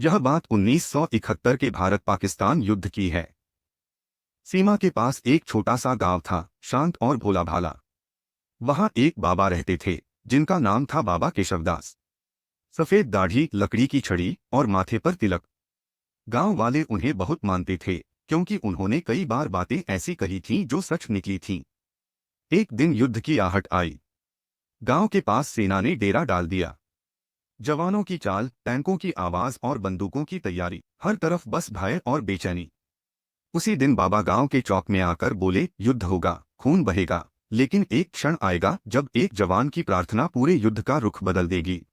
यह बात 1971 के भारत पाकिस्तान युद्ध की है। सीमा के पास एक छोटा सा गांव था, शांत और भोला भाला। वहां एक बाबा रहते थे, जिनका नाम था बाबा केशवदास। सफेद दाढ़ी, लकड़ी की छड़ी और माथे पर तिलक। गांव वाले उन्हें बहुत मानते थे, क्योंकि उन्होंने कई बार बातें ऐसी कही थीं जो सच निकली थीं। एक दिन युद्ध की आहट आई। गांव के पास सेना ने डेरा डाल दिया। जवानों की चाल, टैंकों की आवाज और बंदूकों की तैयारी, हर तरफ बस भय और बेचैनी। उसी दिन बाबा गांव के चौक में आकर बोले, युद्ध होगा, खून बहेगा, लेकिन एक क्षण आएगा जब एक जवान की प्रार्थना पूरे युद्ध का रुख बदल देगी।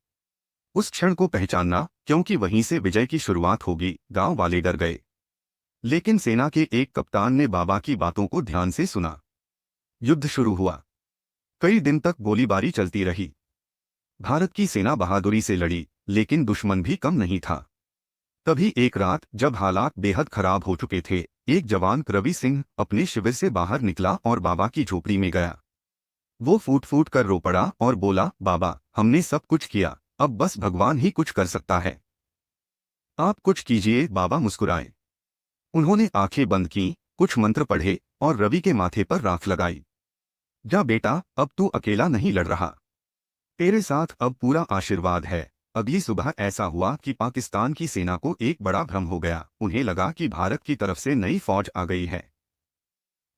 उस क्षण को पहचानना, क्योंकि वहीं से विजय की शुरुआत होगी। गांव वाले डर गए, लेकिन सेना के एक कप्तान ने बाबा की बातों को ध्यान से सुना। युद्ध शुरू हुआ। कई दिन तक गोलीबारी चलती रही। भारत की सेना बहादुरी से लड़ी, लेकिन दुश्मन भी कम नहीं था। तभी एक रात, जब हालात बेहद खराब हो चुके थे, एक जवान रवि सिंह अपने शिविर से बाहर निकला और बाबा की झोपड़ी में गया। वो फूट फूट कर रो पड़ा और बोला, बाबा, हमने सब कुछ किया, अब बस भगवान ही कुछ कर सकता है। आप कुछ कीजिए। बाबा मुस्कुराए। उन्होंने आंखें बंद की, कुछ मंत्र पढ़े और रवि के माथे पर राख लगाई। जा बेटा, अब तू अकेला नहीं लड़ रहा। तेरे साथ अब पूरा आशीर्वाद है। अगली सुबह ऐसा हुआ कि पाकिस्तान की सेना को एक बड़ा भ्रम हो गया। उन्हें लगा कि भारत की तरफ से नई फौज आ गई है।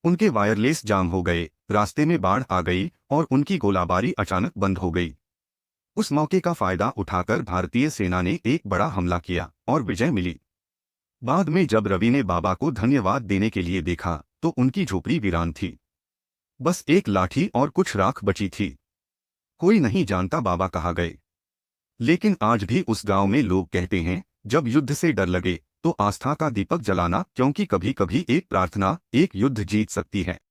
उनके वायरलेस जाम हो गए, रास्ते में बाढ़ आ गई और उनकी गोलाबारी अचानक बंद हो गई। उस मौके का फायदा उठाकर भारतीय सेना ने एक बड़ा हमला किया और विजय मिली। बाद में जब रवि ने बाबा को धन्यवाद देने के लिए देखा, तो उनकी झोपड़ी वीरान थी। बस एक लाठी और कुछ राख बची थी। कोई नहीं जानता बाबा कहाँ गए। लेकिन आज भी उस गांव में लोग कहते हैं, जब युद्ध से डर लगे तो आस्था का दीपक जलाना, क्योंकि कभी कभी एक प्रार्थना एक युद्ध जीत सकती है।